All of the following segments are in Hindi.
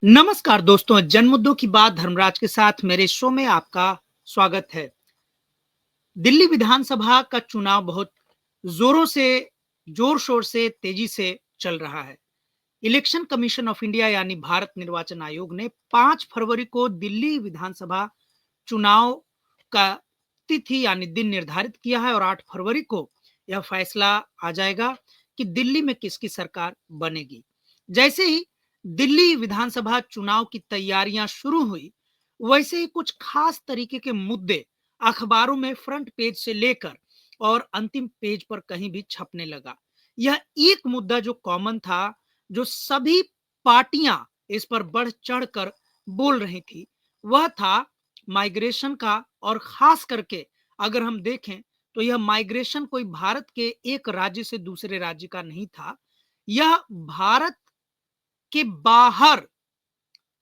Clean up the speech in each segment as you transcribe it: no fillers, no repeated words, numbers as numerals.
नमस्कार दोस्तों, जन मुद्दों की बात धर्मराज के साथ मेरे शो में आपका स्वागत है। दिल्ली विधानसभा का चुनाव बहुत जोरों से जोर-शोर से, तेजी से चल रहा है। इलेक्शन कमीशन ऑफ इंडिया यानी भारत निर्वाचन आयोग ने 5 फरवरी को दिल्ली विधानसभा चुनाव का तिथि यानी दिन निर्धारित किया है और 8 फरवरी को यह फैसला आ जाएगा कि दिल्ली में किसकी सरकार बनेगी। जैसे ही दिल्ली विधानसभा चुनाव की तैयारियां शुरू हुई, वैसे ही कुछ खास तरीके के मुद्दे अखबारों में फ्रंट पेज से लेकर और अंतिम पेज पर कहीं भी छपने लगा। यह एक मुद्दा जो कॉमन था, जो सभी पार्टियां इस पर बढ़ चढ़कर बोल रही थी, वह था माइग्रेशन का। और खास करके अगर हम देखें तो यह माइग्रेशन कोई भारत के एक राज्य से दूसरे राज्य का नहीं था। यह भारत के बाहर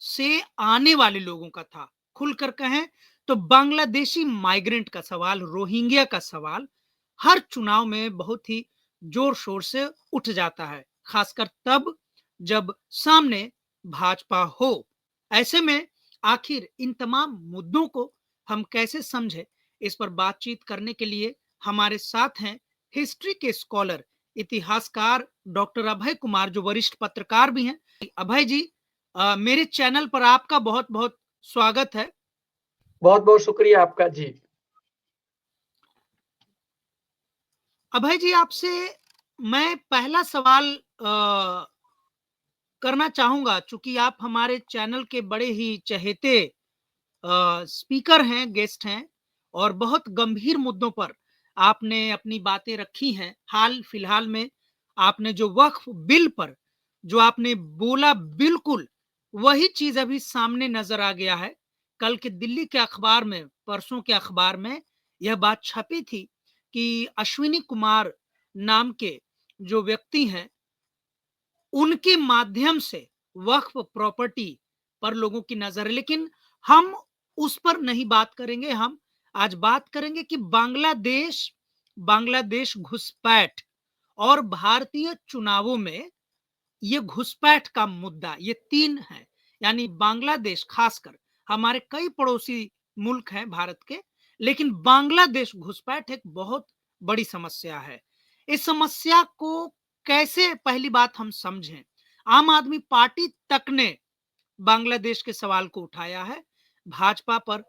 से आने वाले लोगों का था। खुलकर कहें तो बांग्लादेशी माइग्रेंट का सवाल, रोहिंग्या का सवाल हर चुनाव में बहुत ही जोर शोर से उठ जाता है, खासकर तब जब सामने भाजपा हो। ऐसे में आखिर इन तमाम मुद्दों को हम कैसे समझे, इस पर बातचीत करने के लिए हमारे साथ हैं हिस्ट्री के स्कॉलर, इतिहासकार डॉक्टर अभय कुमार, जो वरिष्ठ पत्रकार भी हैं। अभय जी, मेरे चैनल पर आपका बहुत-बहुत स्वागत है। बहुत-बहुत शुक्रिया आपका जी। अभय जी, आपसे मैं पहला सवाल करना चाहूँगा, चूँकि आप हमारे चैनल के बड़े ही चहेते स्पीकर हैं, गेस्ट हैं और बहुत गंभीर मुद्दों पर आपने अपनी बातें रखी हैं। हाल-फिलहाल में आपने जो वक्फ बिल पर जो आपने बोला, बिल्कुल वही चीज़ अभी सामने नज़र आ गया है। कल के दिल्ली के अखबार में, परसों के अखबार में यह बात छपी थी कि अश्विनी कुमार नाम के जो व्यक्ति हैं, उनके माध्यम से वक्फ प्रॉपर्टी पर लोगों की नज़र है। लेकिन हम उस पर नहीं बात करेंगे, हम आज बात करेंगे कि बांग्लादेश बांग्लादेश घुसपैठ और भारतीय चुनावों में ये घुसपैठ का मुद्दा, ये 3 है। यानी बांग्लादेश, खासकर हमारे कई पड़ोसी मुल्क हैं भारत के, लेकिन बांग्लादेश घुसपैठ एक बहुत बड़ी समस्या है। इस समस्या को कैसे, पहली बात हम समझें। आम आदमी पार्टी तक ने बांग्लादेश के सवाल को उठाया है, भाजपा पर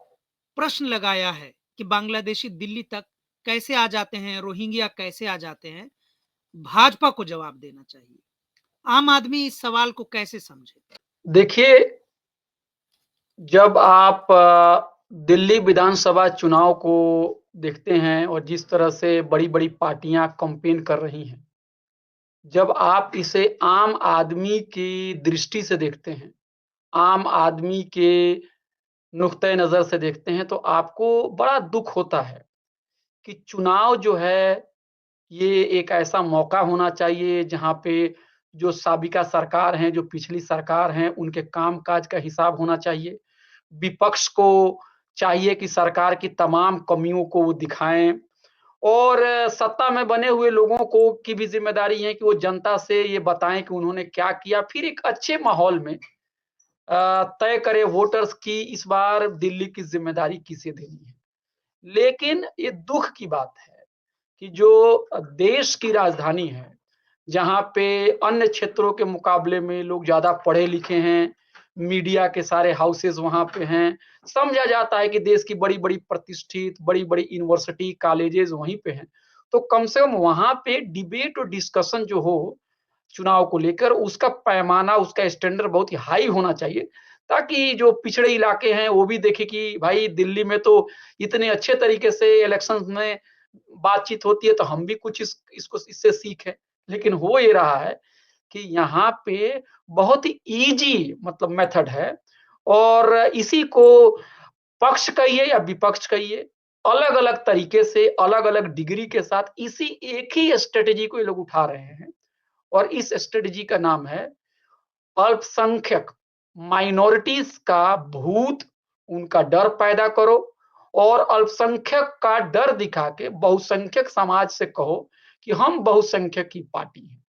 प्रश्न लगाया है कि बांग्लादेशी दिल्ली तक कैसे आ जाते हैं, रोहिंग्या कैसे आ जाते हैं। भाजपा को जवाब देना चाहिए। आम आदमी इस सवाल को कैसे समझे? देखिए, जब आप दिल्ली विधानसभा चुनाव को देखते हैं और जिस तरह से बड़ी-बड़ी पार्टियां कैंपेन कर रही हैं, जब आप इसे आम आदमी की दृष्टि से देखते हैं, आम आदमी के नुक्ते नज़र से देखते हैं, तो आपको बड़ा दुःख होता है कि चुनाव जो है, ये एक ऐसा मौका होना चाहिए जहाँ पे जो साबिका सरकार हैं, जो पिछली सरकार हैं, उनके काम-काज का हिसाब होना चाहिए। विपक्ष को चाहिए कि सरकार की तमाम कमियों को वो दिखाएँ और सत्ता में बने हुए लोगों को की भी ज़िम्मेदारी है कि वो जनता से ये बताएँ कि उन्होंने क्या किया। फिर एक अच्छे माहौल में तय करें वोटर्स की इस बार दिल्ली की ज़िम्मेदारी किसे देनी है। लेकिन ये दुःख की बात है कि जो देश की राजधानी है, जहाँ पे अन्य क्षेत्रों के मुकाबले में लोग ज़्यादा पढ़े-लिखे हैं, मीडिया के सारे हाउसेज़ वहाँ पे हैं, समझा जाता है कि देश की बड़ी-बड़ी प्रतिष्ठित, बड़ी-बड़ी यूनिवर्सिटी, कॉलेजेज़ वहीं पे हैं। तो कम से कम वहाँ पे डिबेट और डिस्कशन जो हो, चुनाव को लेकर उसका पैमाना, उसका स्टैंडर्ड बहुत ही हाई होना चाहिए, ताकि जो पिछड़े इलाके हैं, वो भी देखें कि भाई दिल्ली में तो इतने अच्छे तरीके से इलेक्शंस में बातचीत होती है, तो हम भी कुछ इसको इससे सीखें। लेकिन हो ये रहा है कि यहाँ पे बहुत ही ईज़ी मतलब मेथड है और इसी को पक्ष कहिए या विपक्ष कहिए, अलग-अलग तरीके से, अलग-अलग डिग्री के साथ इसी एक ही स्ट्रैटेजी को ये लोग उठा रहे हैं और इस स्ट्रैटेजी का नाम है अल्पसंख्यक, माइनॉरिटीज़ का भूत, उनका डर पैदा करो और अल्पसंख्यक का डर दिखा के बहुसंख्यक समाज से कहो कि हम बहुसंख्यक की पार्टी हैं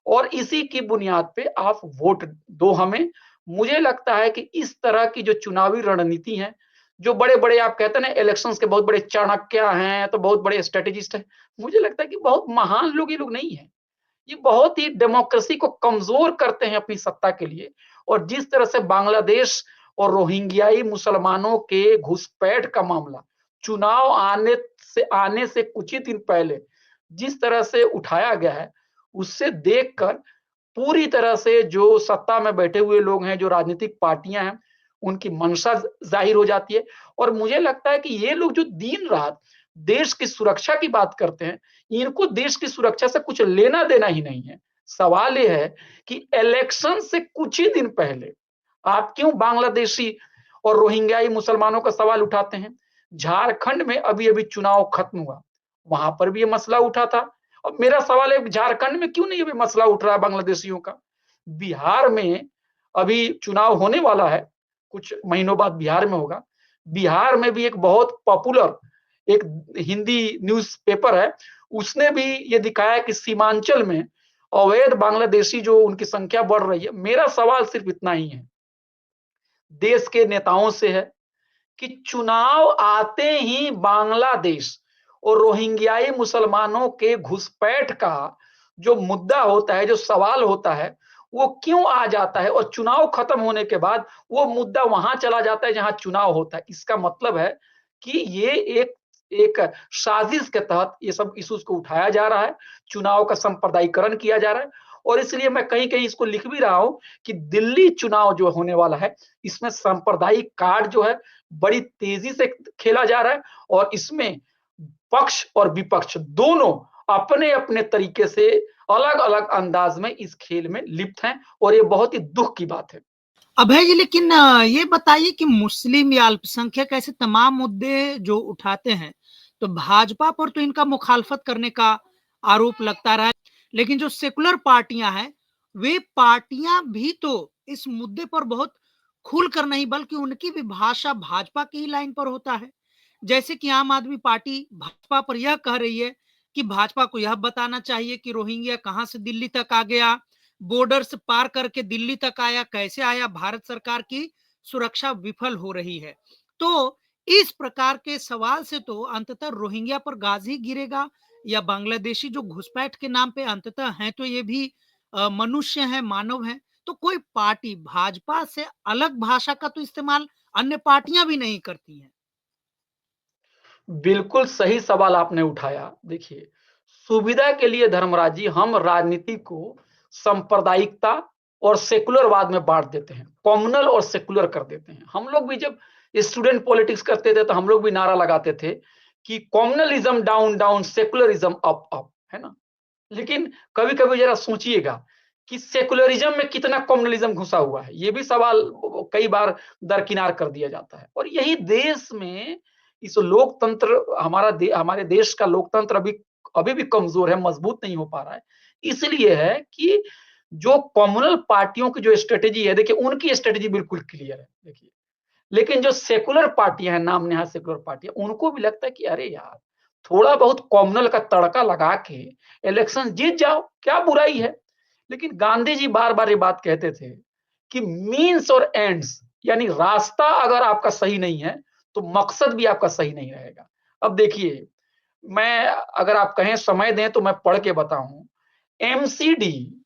और इसी की बुनियाद पे आप वोट दो हमें, मुझे लगता है कि इस तरह की जो चुनावी रणनीति है, जो बड़े-बड़े आप कहते हैं ना इलेक्शंस के बहुत बड़े चाणक्य हैं, तो बहुत बड़े स्ट्रैटेजिस्ट हैं, मुझे लगता है कि बहुत महान लोग ये लोग नहीं हैं। ये बहुत ही डेमोक्रेसी को कमजोर करते हैं अपनी सत्ता के लिए। और जिस तरह से बांग्लादेश और रोहिंग्याई मुसलमानों के घुसपैठ का मामला चुनाव आने से कुछ ही दिन पहले जिस तरह से उठाया गया है, उससे देखकर पूरी तरह से जो सत्ता में बैठे हुए लोग हैं, जो राजनीतिक पार्टियां हैं, उनकी मंशा जाहिर हो जाती है। और मुझे लगता है कि ये लोग जो दिन रात देश की सुरक्षा की बात करते हैं, इनको देश की सुरक्षा से कुछ लेना देना ही नहीं है। सवाल ये है कि इलेक्शन से कुछ ही दिन पहले आप क्यों बांग्लादेशी और रोहिंग्याई मुसलमानों का सवाल उठाते हैं? झारखंड में अभी-अभी चुनाव खत्म हुआ, वहां पर भी ये मसला उठा था। अब मेरा सवाल है झारखंड में क्यों नहीं अभी मसला उठ रहा है बांग्लादेशियों का? बिहार में अभी चुनाव होने वाला है, कुछ महीनों बाद बिहार में होगा। बिहार में भी एक बहुत पॉपुलर एक हिंदी न्यूज़पेपर है, उसने भी ये दिखाया कि सीमांचल में अवैध बांग्लादेशी जो उनकी संख्या बढ़ रही है। मेरा सवाल सिर्फ इतना ही है, देश के नेताओं से है कि चुनाव आते ही बांग्लादेश और रोहिंग्याई मुसलमानों के घुसपैठ का जो मुद्दा होता है, जो सवाल होता है, वो क्यों आ जाता है और चुनाव खत्म होने के बाद वो मुद्दा वहां चला जाता है जहां चुनाव होता है। इसका मतलब है कि ये एक एक साजिश के तहत ये सब इश्यूज को उठाया जा रहा है, चुनाव का सांप्रदायिकरण किया जा रहा है। और इसलिए मैं कहीं कहीं इसको लिख भी रहा हूं कि दिल्ली चुनाव जो होने वाला है, इसमें सांप्रदायिक कार्ड जो है बड़ी तेजी से खेला जा रहा है। और इसमें पक्ष और विपक्ष दोनों अपने-अपने तरीके से अलग-अलग अंदाज में इस खेल में लिप्त हैं और ये बहुत ही दुःख की बात है। अभय जी, लेकिन ये बताइए कि मुस्लिम या अल्पसंख्यक ऐसे तमाम मुद्दे जो उठाते हैं, तो भाजपा पर तो इनका मुखालफत करने का आरोप लगता रहा है। लेकिन जो सेकुलर पार्टियां हैं, वे पार्टियां भी तो इस मुद्दे पर बहुत खुलकर नहीं, बल्कि उनकी भी भाषा भाजपा की ही लाइन पर होता है। जैसे कि आम आदमी पार्टी भाजपा पर यह कह रही है कि भाजपा को यह बताना चाहिए कि रोहिंग्या कहां से दिल्ली तक आ गया, बॉर्डर से पार करके दिल्ली तक आया, कैसे आया, भारत सरकार की सुरक्षा विफल हो रही है। तो इस प्रकार के सवाल से तो अंततः रोहिंग्या पर गाज ही गिरेगा, या बांग्लादेशी जो घुसपैठ के नाम पे अंततः हैं तो ये भी मनुष्य हैं, मानव हैं। तो कोई पार्टी भाजपा से अलग भाषा का तो इस्तेमाल अन्य पार्टियां भी नहीं करती हैं। बिल्कुल सही सवाल आपने उठाया। देखिए, सुविधा के लिए धर्मराज जी हम राजनीति को सांप्रदायिकता और सेकुलरवाद में बाँट देते हैं, कम्युनल और सेकुलर कर देते हैं। हम लोग भी जब स्टूडेंट पॉलिटिक्स करते थे तो हम लोग भी नारा लगाते थे कि communalism down down, secularism up up, है ना? लेकिन कभी-कभी जरा सोचिएगा कि सेकुलरिज्म में कितना कम्युनलिज्म घुसा हुआ है। ये भी सवाल कई बार दरकिनार कर दिया जाता है। और यही देश में इस लोकतंत्र हमारे देश का लोकतंत्र अभी भी कमजोर है, मजबूत नहीं हो पा रहा है। इसलिए है कि जो कम्युनल पार्टियों की जो स्ट्रेटेजी है, देखिए उनकी स्ट्रेटेजी बिल्कुल क्लियर है, देखिए। लेकिन जो सेकुलर पार्टियां हैं, नाम नेहाद सेकुलर पार्टियां, उनको भी लगता है कि अरे यार, थोड़ा बहुत कॉम्युनल का तड़का लगा के इलेक्शन जीत जाओ, क्या बुराई है। लेकिन गांधी जी बार बार ये बात कहते थे कि मीन्स और एंड्स, यानी रास्ता अगर आपका सही नहीं है तो मकसद भी आपका सही नहीं रहेगा। अब देखिए, मैं अगर आप कहें समय दें तो मैं पढ़ के बताऊं, एमसीडी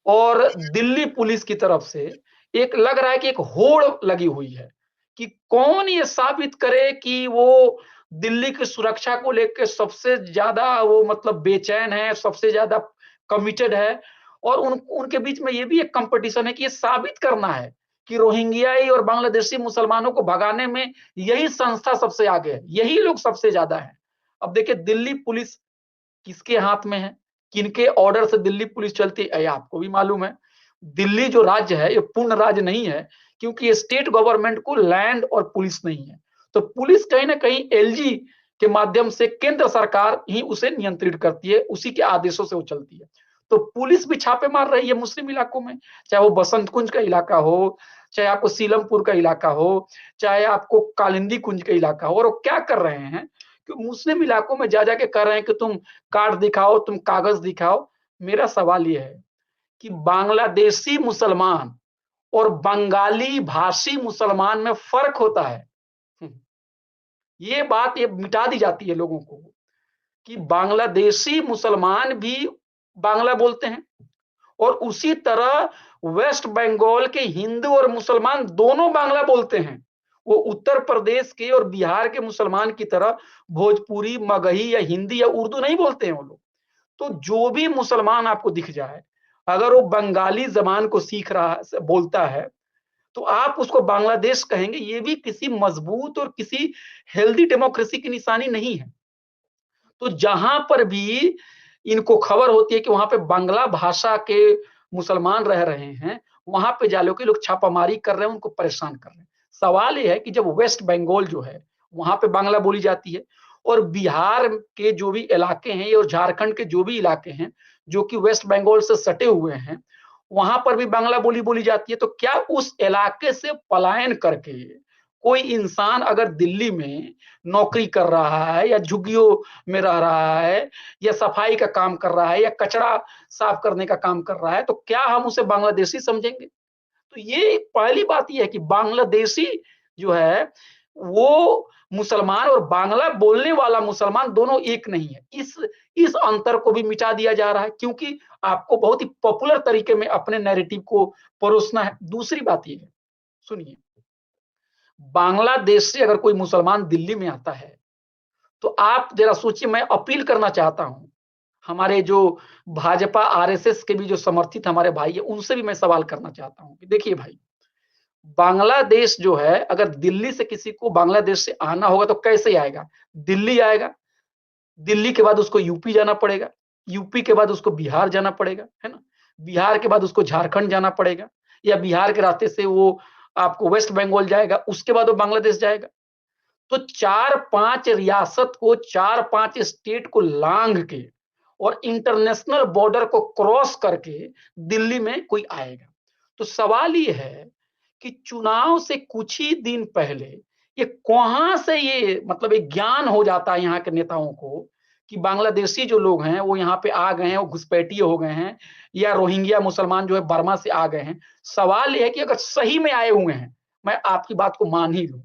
और दिल्ली पुलिस की तरफ से एक लग रहा है कि एक होड़ लगी हुई है कि कौन ये साबित करे कि वो दिल्ली की सुरक्षा को लेकर सबसे ज्यादा वो मतलब बेचैन है, सबसे ज्यादा कमिटेड है। और उनके बीच में ये भी एक कंपटीशन है कि ये साबित करना है कि रोहिंग्याई और बांग्लादेशी मुसलमानों को भगाने में यही संस्था सबसे आगे है, यही लोग सबसे ज्यादा है। अब देखिए, दिल्ली पुलिस किसके हाथ में है, किनके ऑर्डर से दिल्ली पुलिस चलती है, ये आपको भी मालूम है। दिल्ली जो राज्य है, ये पूर्ण राज्य नहीं है, क्योंकि ये स्टेट गवर्नमेंट को लैंड और पुलिस नहीं है। तो पुलिस कहीं ना कहीं एलजी के माध्यम से केंद्र सरकार ही उसे नियंत्रित करती है, उसी के आदेशों से वो चलती है। तो पुलिस भी छापे मार रही है मुस्लिम इलाकों में, चाहे वो बसंत कुंज का इलाका हो, चाहे आपको सीलमपुर का इलाका हो, चाहे आपको कालिंदी कुंज का इलाका हो। और वो क्या कर रहे हैं कि मुस्लिम इलाकों में जा जाके कह रहे हैं कि तुम कार्ड दिखाओ, तुम कागज दिखाओ। मेरा सवाल यह है कि बांग्लादेशी मुसलमान और बंगाली भाषी मुसलमान में फर्क होता है। ये बात ये मिटा दी जाती है लोगों को कि बांग्लादेशी मुसलमान भी बांग्ला बोलते हैं और उसी तरह वेस्ट बंगाल के हिंदू और मुसलमान दोनों बांग्ला बोलते हैं। वो उत्तर प्रदेश के और बिहार के मुसलमान की तरह भोजपुरी, मगही या हिंदी या उर्दू नहीं बोलते हैं वो लोग। तो जो भी मुसलमान आपको दिख जाए, अगर वो बंगाली ज़बान को सीख रहा बोलता है, तो आप उसको बांग्लादेश कहेंगे, ये भी किसी मजबूत और किसी हेल्दी डेमोक्रेसी की निशानी नहीं है। तो जहां पर भी इनको खबर होती है कि वहां पे बांग्ला भाषा के मुसलमान रह रहे हैं, वहां पे जालो के लोग छापामारी कर रहे हैं, उनको परेशान कर रहे हैं। सवाल ये है कि जब वेस्ट बंगाल जो है वहां पे बांग्ला बोली जाती है और बिहार के जो भी इलाके हैं और झारखंड के जो भी इलाके हैं जो कि वेस्ट बंगाल से सटे हुए हैं, वहां पर भी बांग्ला बोली बोली जाती है। तो क्या उस इलाके से पलायन करके कोई इंसान अगर दिल्ली में नौकरी कर रहा है या झुग्गियों में रह रहा है या सफाई का काम कर रहा है या कचरा साफ करने का काम कर रहा है, तो क्या हम उसे बांग्लादेशी समझेंगे? तो ये पहली बात ये है कि बांग्लादेशी जो है वो मुसलमान और बांग्ला बोलने वाला मुसलमान दोनों एक नहीं है। इस अंतर को भी मिटा दिया जा रहा है क्योंकि आपको बहुत ही पॉपुलर तरीके में अपने नैरेटिव को परोसना है। दूसरी बात ये है, सुनिए, बांग्लादेश से अगर कोई मुसलमान दिल्ली में आता है तो आप जरा सोचिए, मैं अपील करना चाहता हूं हमारे जो भाजपा आरएसएस के भी जो समर्थित हमारे भाई है उनसे भी मैं सवाल करना चाहता हूं कि देखिए भाई, बांग्लादेश जो है अगर दिल्ली से किसी को बांग्लादेश से आना होगा तो कैसे आएगा? दिल्ली आएगा, दिल्ली के बाद उसको यूपी जाना पड़ेगा, यूपी के बाद उसको बिहार जाना पड़ेगा, है ना? बिहार के बाद उसको झारखंड जाना पड़ेगा या बिहार के रास्ते से वो आपको वेस्ट बंगाल जाएगा, उसके बाद वो बांग्लादेश जाएगा। तो 4-5 रियासत को 4-5 स्टेट को लांघ के और इंटरनेशनल बॉर्डर को क्रॉस करके दिल्ली में कोई आएगा। तो सवाल ये है कि चुनाव से कुछ ही दिन पहले ये कहां से ये मतलब एक ज्ञान हो जाता है यहाँ के नेताओं को कि बांग्लादेशी जो लोग हैं वो यहाँ पे आ गए हैं, वो घुसपैठिए हो गए हैं या रोहिंग्या मुसलमान जो है बर्मा से आ गए हैं। सवाल यह है कि अगर सही में आए हुए हैं, मैं आपकी बात को मान ही लूं,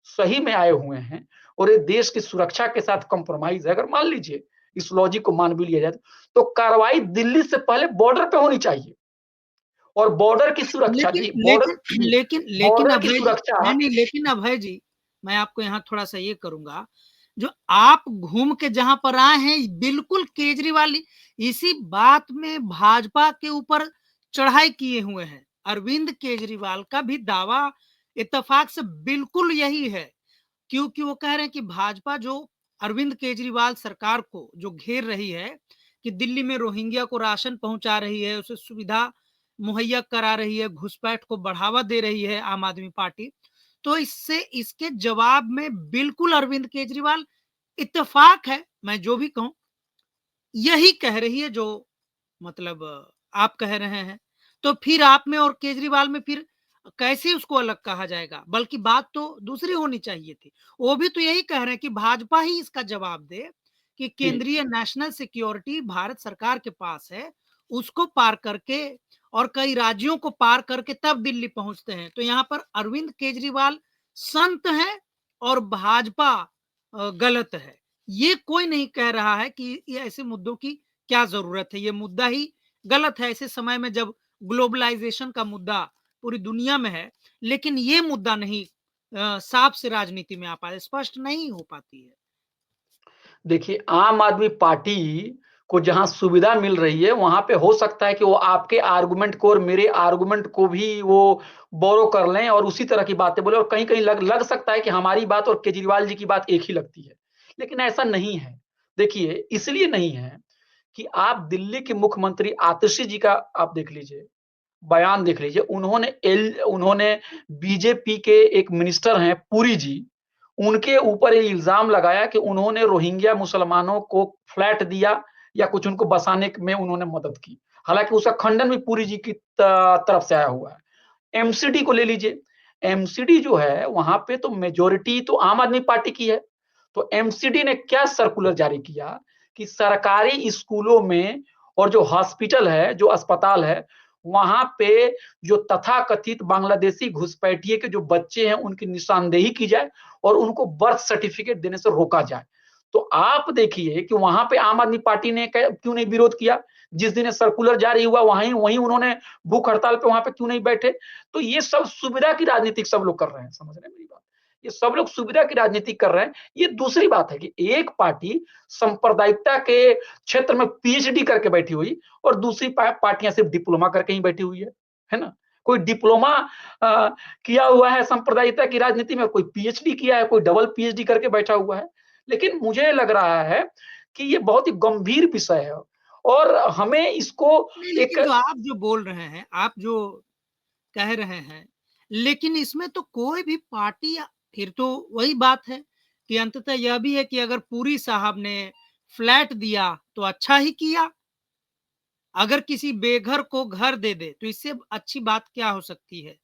सही में आए हुए हैं और ये देश की सुरक्षा के साथ कंप्रोमाइज है, अगर मान लीजिए इस लॉजिक को मान भी लिया जाए तो कार्रवाई दिल्ली से पहले बॉर्डर पे होनी चाहिए और बॉर्डर की सुरक्षा लेकिन जी, लेकिन लेकिन लेकिन बॉर्डर की अभय जी, सुरक्षा। नहीं लेकिन अभय जी, मैं आपको यहाँ थोड़ा सा ये करूंगा, जो आप घूम के जहां पर आए हैं बिल्कुल केजरीवाल इसी बात में भाजपा के ऊपर चढ़ाई किए हुए हैं। अरविंद केजरीवाल का भी दावा इत्तेफाक से बिल्कुल यही है, क्योंकि वो कह रहे हैं कि भाजपा जो अरविंद केजरीवाल सरकार को जो घेर रही है कि दिल्ली में रोहिंग्या को राशन पहुंचा रही है, उसे सुविधा मुहैया करा रही है, घुसपैठ को बढ़ावा दे रही है आम आदमी पार्टी, तो इससे इसके जवाब में बिल्कुल अरविंद केजरीवाल इत्तेफाक है, मैं जो भी कहूं यही कह रही है जो मतलब आप कह रहे हैं। तो फिर आप में और केजरीवाल में फिर कैसे उसको अलग कहा जाएगा? बल्कि बात तो दूसरी होनी चाहिए थी। वो भी तो यही कह रहे हैं कि भाजपा ही इसका जवाब दे कि जी, केंद्रीय नेशनल सिक्योरिटी भारत सरकार के पास है, उसको पार करके और कई राज्यों को पार करके तब दिल्ली पहुंचते हैं। तो यहाँ पर अरविंद केजरीवाल संत हैं और भाजपा गलत है। ये कोई नहीं कह रहा है कि ये ऐसे मुद्दों की क्या जरूरत है, ये मुद्दा ही गलत है ऐसे समय में जब ग्लोबलाइजेशन का मुद्दा पूरी दुनिया में है, लेकिन ये मुद्दा नहीं साफ से राजनीति में आ पाए, स्पष्ट नहीं हो पाती है। देखिए आम आदमी पार्टी को जहां सुविधा मिल रही है वहां पे हो सकता है कि वो आपके आर्गुमेंट को और मेरे आर्गुमेंट को भी वो बोरो कर लें और उसी तरह की बातें बोले और कहीं कहीं लग सकता है कि हमारी बात और केजरीवाल जी की बात एक ही लगती है, लेकिन ऐसा नहीं है। देखिए इसलिए नहीं है कि आप दिल्ली के मुख्यमंत्री आतिशी जी का आप देख लीजिए, बयान देख लीजिए। उन्होंने बीजेपी के एक मिनिस्टर हैं पुरी जी, उनके ऊपर ये इल्ज़ाम लगाया कि उन्होंने रोहिंग्या मुसलमानों को फ्लैट दिया या कुछ उनको बसाने में उन्होंने मदद की। हालाँकि उसका खंडन भी पुरी जी की तरफ से आया हुआ है। एमसीडी को ले लीजिए, एमसीडी जो है वहाँ पे तो मेजॉरिटी तो आम आदमी पार्टी की है। तो एमसीडी ने क्या सर्कुलर जारी किया कि सरकारी स्कूलों में और जो हॉस्पिटल है, जो अस्पताल है, वहां पे जो तथाकथित बांग्लादेशी घुसपैठिए के जो बच्चे हैं उनकी निशानदेही की जाए और उनको बर्थ सर्टिफिकेट देने से रोका जाए। तो आप देखिए कि वहां पे आम आदमी पार्टी ने क्यों नहीं विरोध किया? जिस दिन सर्कुलर जारी हुआ वहीं वहीं उन्होंने भूख हड़ताल पे वहां पे क्यों नहीं बैठे? तो ये सब सुविधा की राजनीति सब लोग कर रहे हैं, समझ रहे हैं मेरी बात? ये सब लोग सुविधा की राजनीति कर रहे हैं। ये दूसरी बात है कि एक पार्टी सांप्रदायिकता के क्षेत्र में पीएचडी करके बैठी हुई और दूसरी पार्टियां सिर्फ डिप्लोमा करके ही बैठी हुई है ना? कोई डिप्लोमा किया हुआ है सांप्रदायिकता की राजनीति में, कोई पीएचडी किया है, कोई डबल पीएचडी करके बैठा हुआ है। लेकिन मुझे लग रहा है कि ये बहुत ही गंभीर विषय है और हमें इसको नहीं, एक लेकिन जो आप जो बोल रहे हैं, आप जो कह रहे हैं, लेकिन इसमें तो कोई भी पार्टी फिर तो वही बात है कि अंततः यह भी है कि अगर पुरी साहब ने फ्लैट दिया तो अच्छा ही किया। अगर किसी बेघर को घर दे दे तो इससे अच्छी बात क्या हो सकती है?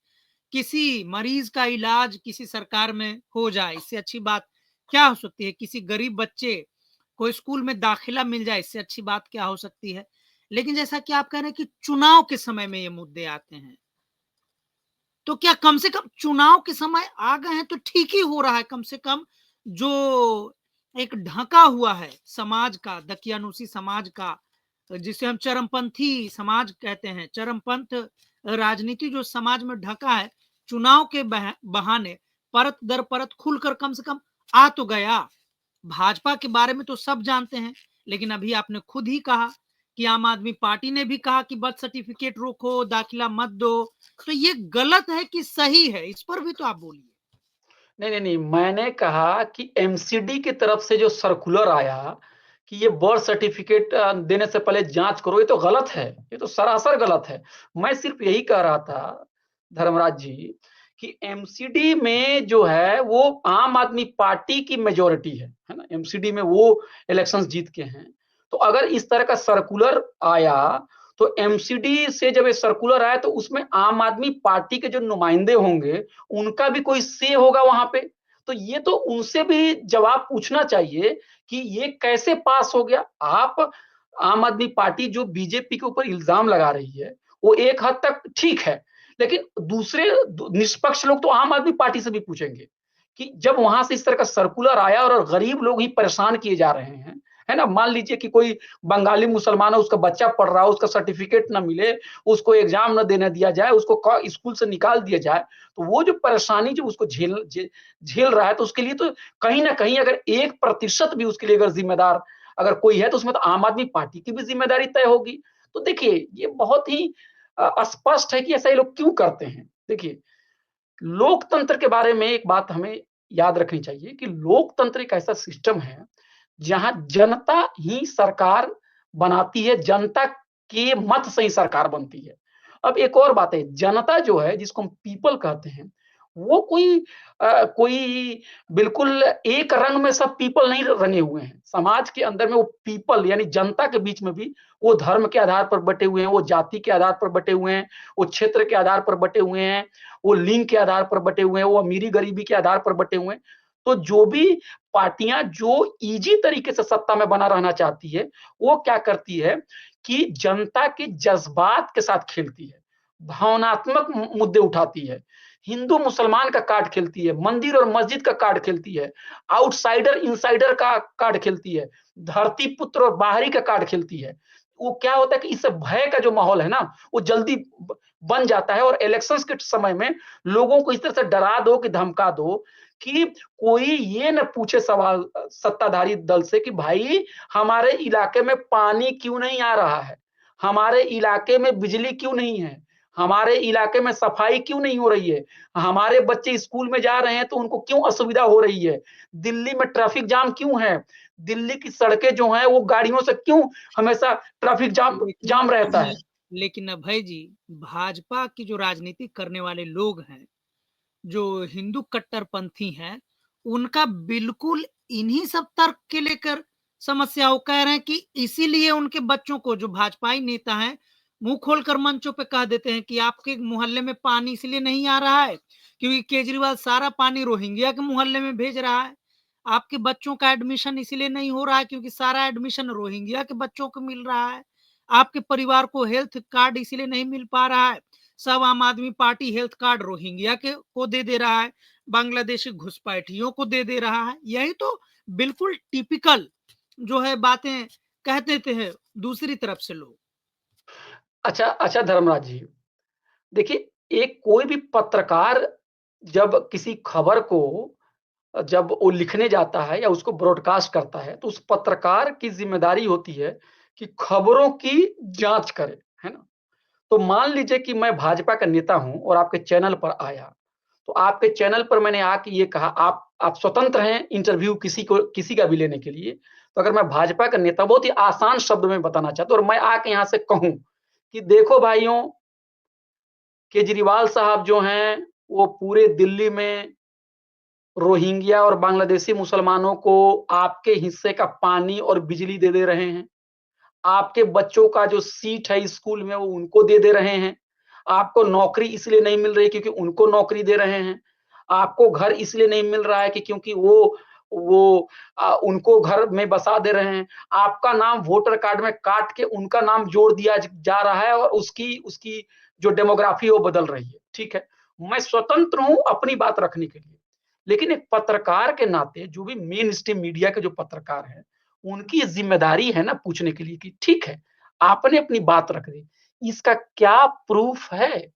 किसी मरीज का इलाज किसी सरकार में हो जाए, इससे अच्छी बात क्या हो सकती है? किसी गरीब बच्चे को स्कूल में दाखिला मिल जाए, इससे अच्छी बात क्या हो सकती है? लेकिन जैसा कि आप कह रहे हैं कि चुनाव के समय में ये मुद्दे आते हैं, तो क्या कम से कम चुनाव के समय आ गए हैं तो ठीक ही हो रहा है? कम से कम जो एक ढका हुआ है समाज का, दकियानुसी समाज का, जिसे हम चरमपंथी समाज कहते हैं, चरमपंथ राजनीति जो समाज में ढका है, चुनाव के बहाने परत दर परत खुलकर कम से कम आ तो गया। भाजपा के बारे में तो सब जानते हैं, लेकिन अभी आपने खुद ही कहा कि आम आदमी पार्टी ने भी कहा कि बर्थ सर्टिफिकेट रोको, दाखिला मत दो। तो ये गलत है कि सही है? इस पर भी तो आप बोलिए। नहीं, नहीं, नहीं, मैंने कहा कि एमसीडी की तरफ से जो सर्कुलर आया कि ये बर्थ सर्टिफिकेट देने से पहले जाँच करो, ये तो गलत है, ये तो सरासर गलत है। मैं सिर्फ़ यही कह रहा था, धर्मराज जी, कि एमसीडी में जो है वो आम आदमी पार्टी की मेजॉरिटी है ना? एमसीडी में वो इलेक्शंस जीत के हैं। तो अगर इस तरह का सर्कुलर आया, तो एमसीडी से जब ये सर्कुलर आया तो उसमें आम आदमी पार्टी के जो नुमाइंदे होंगे उनका भी कोई से होगा वहां पे। तो ये तो उनसे भी जवाब पूछना चाहिए कि ये कैसे पास हो गया। आप आम आदमी पार्टी जो बीजेपी के ऊपर इल्जाम लगा रही है वो एक हद तक ठीक है, लेकिन दूसरे निष्पक्ष लोग तो आम आदमी पार्टी से भी पूछेंगे कि जब वहां से इस तरह का सर्कुलर आया और गरीब लोग ही परेशान किए जा रहे हैं, है ना? मान लीजिए कि कोई बंगाली मुसलमान है, उसका बच्चा पढ़ रहा है, उसका सर्टिफिकेट ना मिले, उसको एग्जाम ना देने दिया जाए, उसको स्कूल से निकाल दिया जाए, तो वो जो परेशानी जो उसको झेल रहा है, तो उसके लिए तो कहीं ना कहीं अगर 1% भी उसके लिए अगर जिम्मेदार अगर कोई है तो उसमें तो आम आदमी पार्टी की भी जिम्मेदारी तय होगी। तो देखिए ये बहुत ही स्पष्ट है कि ऐसा ये लोग क्यों करते हैं। देखिए लोकतंत्र के बारे में एक बात हमें याद रखनी चाहिए कि लोकतंत्र एक ऐसा सिस्टम है जहां जनता ही सरकार बनाती है, जनता के मत से ही सरकार बनती है। अब एक और बात है, जनता जो है जिसको हम पीपल कहते हैं, वो कोई बिल्कुल एक रंग में सब पीपल नहीं रंगे हुए हैं। समाज के अंदर में वो पीपल यानी जनता के बीच में भी वो धर्म के आधार पर बटे हुए हैं, वो जाति के आधार पर बटे हुए हैं, वो क्षेत्र के आधार पर बटे हुए हैं, वो लिंग के आधार पर बटे हुए हैं, वो अमीरी-गरीबी के आधार पर बटे हुए हैं। तो जो भी पार्टियां जो इजी तरीके से सत्ता में बना रहना चाहती है, वो क्या करती है कि जनता के जज्बात के साथ खेलती है, भावनात्मक मुद्दे उठाती है, हिंदू मुसलमान का कार्ड खेलती है, मंदिर और मस्जिद का कार्ड खेलती है, आउटसाइडर इनसाइडर का कार्ड खेलती है, धरती पुत्र और बाहरी का कार्ड खेलती है। वो क्या होता है कि इससे भय का जो माहौल है ना, वो जल्दी बन जाता है और इलेक्शंस के समय में लोगों को इस तरह से डरा दो कि धमका दो कि कोई ये ना पूछे सवाल सत्ताधारी दल से कि भाई हमारे इलाके में पानी क्यों नहीं आ रहा है, हमारे इलाके में बिजली क्यों नहीं है, हमारे इलाके में सफाई क्यों नहीं हो रही है, हमारे बच्चे स्कूल में जा रहे हैं तो उनको क्यों असुविधा हो रही है, दिल्ली में ट्रैफिक जाम क्यों है, दिल्ली की सड़कें जो हैं वो गाड़ियों से क्यों हमेशा ट्रैफिक जाम लेकिन जाम रहता है। लेकिन अभय जी, भाजपा की जो राजनीति करने वाले लोग हैं, जो हिंदू कट्टरपंथी हैं, उनका बिल्कुल इन्हीं सब तर्क के लेकर समस्या वो कह रहे हैं कि इसीलिए उनके बच्चों को जो भाजपाई नेता हैं, मुँह खोलकर मंचों पे कह देते हैं कि आपके मोहल्ले में पानी इसलिए नहीं आ रहा है, क्योंकि केजरीवाल सारा पानी रोहिंग्या के मोहल्ले में भेज रहा है। आपके बच्चों का एडमिशन इसलिए नहीं हो रहा है क्योंकि सारा एडमिशन रोहिंग्या के बच्चों को मिल रहा है। आपके परिवार को हेल्थ कार्ड इसलिए नहीं मिल पा रहा है, सब आम आदमी पार्टी हेल्थ कार्ड रोहिंग्या के को दे रहा है, बांग्लादेशी घुसपैठियों को दे रहा है। यही तो बिल्कुल टिपिकल जो है बातें कह देते हैं दूसरी तरफ से लोग। अच्छा अच्छा धर्मराज जी, देखिए, एक कोई भी पत्रकार जब किसी खबर को जब वो लिखने जाता है या उसको ब्रॉडकास्ट करता है, तो उस पत्रकार की ज़िम्मेदारी होती है कि खबरों की जाँच करे, है ना? तो मान लीजिए कि मैं भाजपा का नेता हूँ और आपके चैनल पर आया, तो आपके चैनल पर मैंने आके ये कहा, आप स्वतंत्र हैं इंटरव्यू किसी का भी लेने के लिए। तो अगर मैं भाजपा का नेता बहुत ही आसान शब्द में बताना चाहता हूँ और मैं आके यहाँ से कहूँ कि देखो भाइयों, केजरीवाल साहब जो हैं, वो पूरे दिल्ली में रोहिंग्या और बांग्लादेशी मुसलमानों को आपके हिस्से का पानी और बिजली दे रहे हैं। आपके बच्चों का जो सीट है स्कूल में वो उनको दे रहे हैं। आपको नौकरी इसलिए नहीं मिल रही क्योंकि उनको नौकरी दे रहे हैं। आपको घर इसलिए नहीं मिल रहा है कि क्योंकि उनको घर में बसा दे रहे हैं। आपका नाम वोटर कार्ड में काट के उनका नाम जोड़ दिया जा रहा है और उसकी उसकी जो डेमोग्राफी है वो बदल रही है। ठीक है? मैं स्वतंत्र हूँ अपनी बात रखने के लिए। लेकिन एक पत्रकार के नाते जो भी मेन स्ट्रीम मीडिया के जो पत्रकार हैं, उनकी ये ज़िम्मेदारी है ना पूछने के लिए कि ठीक है, आपने अपनी बात रख दी, इसका क्या प्रूफ है?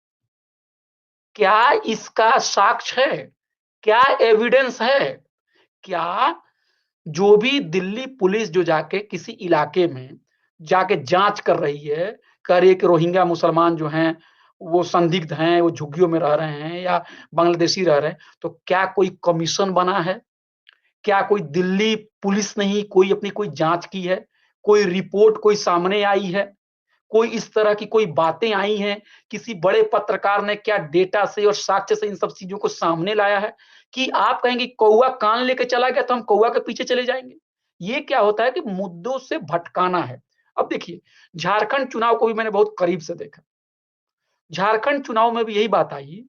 क्या इसका साक्ष्य है? क्या एविडेंस है? क्या जो भी दिल्ली पुलिस जो जाके किसी इलाके में जाके जाँच कर रही है, कह रही है कि रोहिंग्या मुसलमान जो हैं, वो संदिग्ध हैं, वो झुग्गियों में रह रहे हैं या बांग्लादेशी रह रहे हैं, तो क्या कोई कमीशन बना है? क्या कोई दिल्ली पुलिस ने ही कोई अपनी कोई जाँच की है? कोई रिपोर्ट कोई सामने आई है? कोई इस तरह की कोई बातें आई हैं? किसी बड़े पत्रकार ने क्या डेटा से और साक्ष्य से इन सब चीज़ों को सामने लाया है कि आप कहेंगे कौवा कान लेके चला गया तो हम कौवा के पीछे चले जाएँगे? ये क्या होता है कि मुद्दों से भटकाना है। अब देखिए, झारखंड चुनाव को भी मैंने बहुत करीब से देखा। झारखंड चुनाव में भी यही बात आई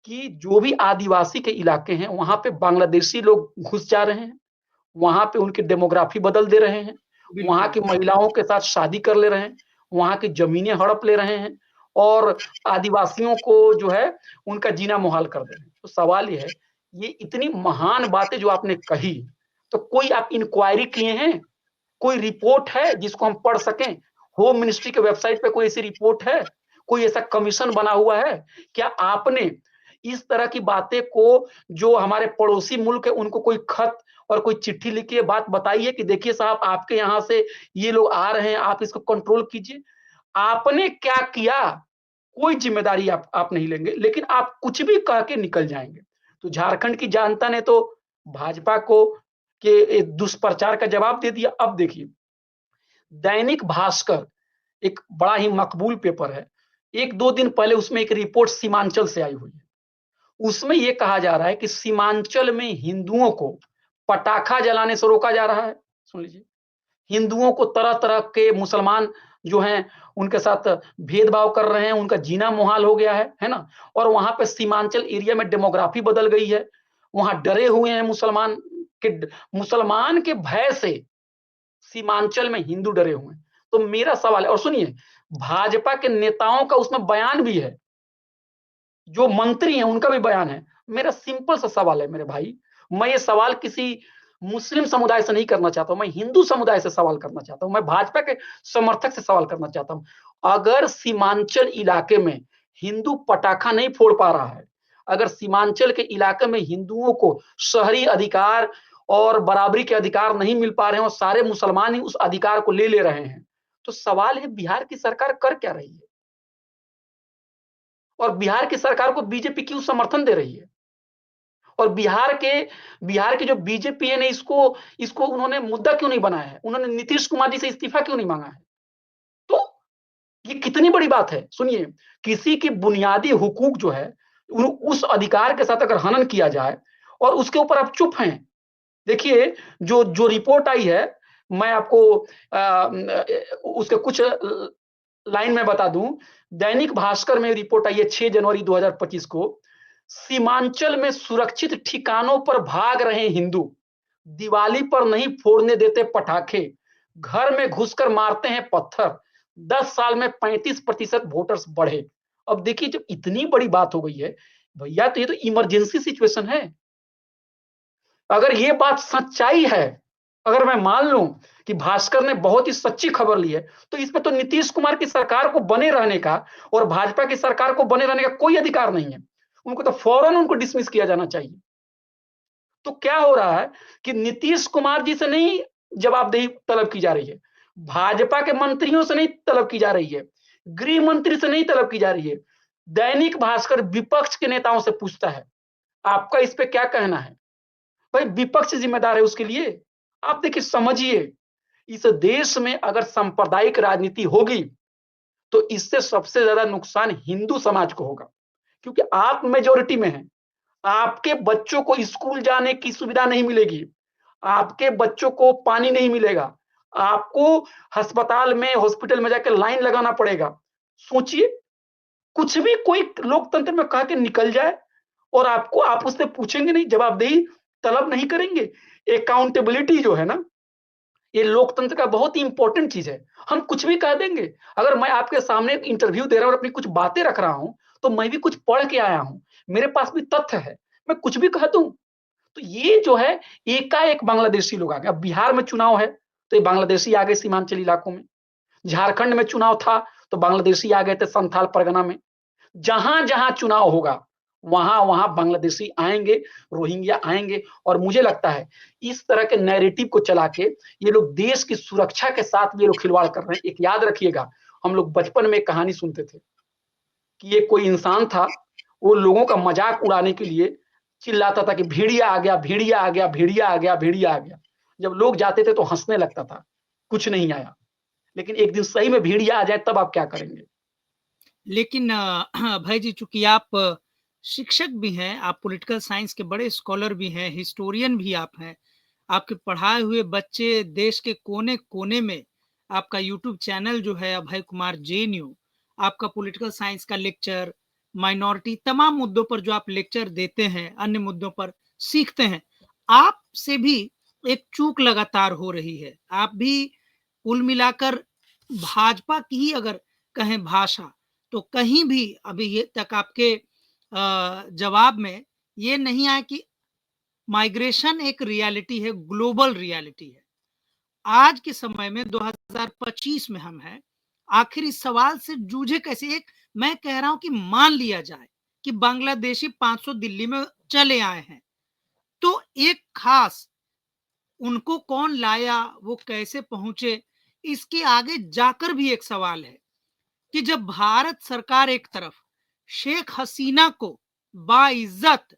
कि जो भी आदिवासी के इलाके हैं, वहाँ पे बांग्लादेशी लोग घुस जा रहे हैं। वहाँ पे उनकी डेमोग्राफी बदल दे रहे हैं, वहाँ बिल्कुल। की महिलाओं के साथ शादी कर ले रहे हैं, वहाँ की ज़मीनें हड़प ले रहे हैं और आदिवासियों को जो है उनका जीना मुहाल कर दे रहे हैं। तो सवाल ये है, ये इतनी महान बातें जो आपने कही, तो कोई आप इंक्वायरी किए हैं? कोई रिपोर्ट है जिसको हम पढ़ सकें? होम मिनिस्ट्री के वेबसाइट पे कोई ऐसी रिपोर्ट है? कोई ऐसा कमीशन बना हुआ है? क्या आपने इस तरह की बातें को जो हमारे पड़ोसी मुल्क है उनको कोई खत और कोई चिट्ठी लिख के बात बताई है कि देखिए साहब आपके यहाँ से ये लोग आ रहे हैं, आप इसको कंट्रोल कीजिए। आपने क्या किया? कोई ज़िम्मेदारी आप नहीं लेंगे, लेकिन आप कुछ भी कह के निकल जाएँगे। तो झारखंड की जनता ने तो भाजपा को के दुष्प्रचार का जवाब दे दिया। अब देखिए, दैनिक भास्कर एक बड़ा ही मकबूल पेपर है। 1-2 दिन पहले उसमें एक रिपोर्ट सीमांचल से आई हुई है। उसमें ये कहा जा रहा है कि सीमांचल में हिंदुओं को पटाखा जलाने से रोका जा रहा है। सुन लीजिए, हिंदुओं को तरह-तरह के मुसलमान जो हैं, उनके साथ भेदभाव कर रहे हैं, उनका जीना मुहाल हो गया है ना? और वहाँ पे सीमांचल एरिया में डेमोग्राफी बदल गई है। वहाँ डरे हुए हैं मुसलमान के भय से सीमांचल में हिंदू डरे हुए हैं। तो मेरा सवाल है और सुनिए, भाजपा के नेताओं का उसमें बयान भी है। जो मंत्री हैं उनका भी बयान है। मेरा सिंपल सा सवाल है मेरे भाई, मैं ये सवाल किसी मुस्लिम समुदाय से नहीं करना चाहता हूँ, मैं हिंदू समुदाय से सवाल करना चाहता हूँ, मैं भाजपा के समर्थक से सवाल करना चाहता हूँ। अगर सीमांचल इलाके में हिंदू पटाखा नहीं फोड़ पा रहा है, अगर सीमांचल के इलाके में हिंदुओं को शहरी अधिकार और बराबरी के अधिकार नहीं मिल पा रहे हैं और सारे मुसलमान ही उस अधिकार को ले रहे हैं, तो सवाल है बिहार की सरकार कर क्या रही है? और बिहार की सरकार को बीजेपी क्यों समर्थन दे रही है? और बिहार के जो बीजेपी है ने इसको इसको उन्होंने मुद्दा क्यों नहीं बनाया है? उन्होंने नीतीश कुमार जी से इस्तीफा क्यों नहीं माँगा है? तो ये कितनी बड़ी बात है। सुनिए, किसी की बुनियादी हुकूक जो है, उस अधिकार के साथ अगर हनन किया जाए और उसके ऊपर आप चुप हैं। देखिए, जो जो रिपोर्ट आई है, मैं आपको उसके कुछ लाइन में बता दूं। दैनिक भास्कर में रिपोर्ट आई है 6 जनवरी 2025 को। सीमांचल में सुरक्षित ठिकानों पर भाग रहे हिंदू, दिवाली पर नहीं फोड़ने देते पटाखे, घर में घुसकर मारते हैं पत्थर, 10 साल में 35% वोटर्स बढ़े। अब देखिए जब इतनी बड़ी बात हो गई है, भैया तो ये तो इमरजेंसी सिचुएशन है। अगर ये बात सच्चाई है, अगर मैं मान लूँ कि भास्कर ने बहुत ही सच्ची खबर ली है, तो इसमें तो नीतीश कुमार की सरकार को बने रहने का और भाजपा की सरकार को बने रहने का कोई अधिकार नहीं है। उनको तो फौरन उनको डिसमिस किया जाना चाहिए। तो क्या हो रहा है कि नीतीश कुमार जी से नहीं जवाबदेही तलब की जा रही है, भाजपा के मंत्रियों से नहीं तलब की जा रही है, गृह मंत्री से नहीं तलब की जा रही है। दैनिक भास्कर विपक्ष के नेताओं से पूछता है, आपका इस पे क्या कहना है? भाई विपक्ष जिम्मेदार है उसके लिए। आप देखिए समझिए, इस देश में अगर सांप्रदायिक राजनीति होगी, तो इससे सबसे ज्यादा नुकसान हिंदू समाज को होगा, क्योंकि आप मेजॉरिटी में हैं। आपके बच्चों को स्कूल जाने की सुविधा नहीं मिलेगी, आपके बच्चों को पानी नहीं मिलेगा, आपको अस्पताल में, हॉस्पिटल में जाकर लाइन लगाना पड़ेगा। सोचिए, कुछ भी कोई लोकतंत्र में कह के निकल जाए और आपको आप उससे पूछेंगे नहीं, जवाबदेही तलब नहीं करेंगे। अकाउंटेबिलिटी जो है ना, ये लोकतंत्र का बहुत ही इंपॉर्टेंट चीज है। हम कुछ भी कह देंगे। अगर मैं आपके सामने एक इंटरव्यू दे रहा हूँ और अपनी कुछ बातें रख रहा हूं, तो मैं भी कुछ पढ़ के आया हूं, मेरे पास भी तथ्य है, मैं कुछ भी कह दूं। तो ये जो है, एकाएक बांग्लादेशी लोग आ गए। अब बिहार में चुनाव है, तो ये बांग्लादेशी आ गए सीमांचल इलाकों में। झारखंड में चुनाव था, तो बांग्लादेशी आ गए थे संथाल परगना में। जहां जहां चुनाव होगा, वहां वहां बांग्लादेशी आएंगे, रोहिंग्या आएंगे। और मुझे लगता है इस तरह के नैरेटिव को चला के ये लोग देश की सुरक्षा के साथ भी ये लोग खिलवाड़ कर रहे हैं। एक याद रखिएगा, हम लोग बचपन में एक कहानी सुनते थे कि ये कोई इंसान था, वो लोगों का मजाक उड़ाने के लिए चिल्लाता था कि भेड़िया आ गया, भेड़िया आ गया, भेड़िया आ गया, भेड़िया आ गया। जब लोग जाते थे तो हंसने लगता था, कुछ नहीं आया। लेकिन एक दिन सही में भेड़िया आ जाए, तब आप क्या करेंगे? लेकिन अभय जी, चूँकि आप शिक्षक भी हैं, आप पॉलिटिकल साइंस के बड़े स्कॉलर भी हैं, हिस्टोरियन भी आप हैं। आपके पढ़ाए हुए बच्चे देश के कोने-कोने में आपका यूट्यूब चैनल जो है अभय कुमार जेएनयू, आपका पॉलिटिकल साइंस का लेक्चर, माइनॉरिटी तमाम मुद्दों पर जो आप लेक्चर देते हैं, अन्य मुद्दों पर सीखते हैं। आपसे भी एक चूक लगातार हो रही है। आप भी कुल मिलाकर भाजपा की ही अगर कहें भाषा, तो कहीं भी अभी ये तक आपके जवाब में ये नहीं आया कि माइग्रेशन एक रियलिटी है, ग्लोबल रियलिटी है। आज के समय में 2025 में हम हैं, आखिर इस सवाल से जूझे कैसे? एक मैं कह रहा हूँ कि मान लिया जाए कि बांग्लादेशी 500 दिल्ली में चले आए हैं, तो एक खास उनको कौन लाया, वो कैसे पहुँचे, इसके आगे जाकर भी एक सवाल है कि जब भारत सरकार एक तरफ शेख हसीना को बाइज्जत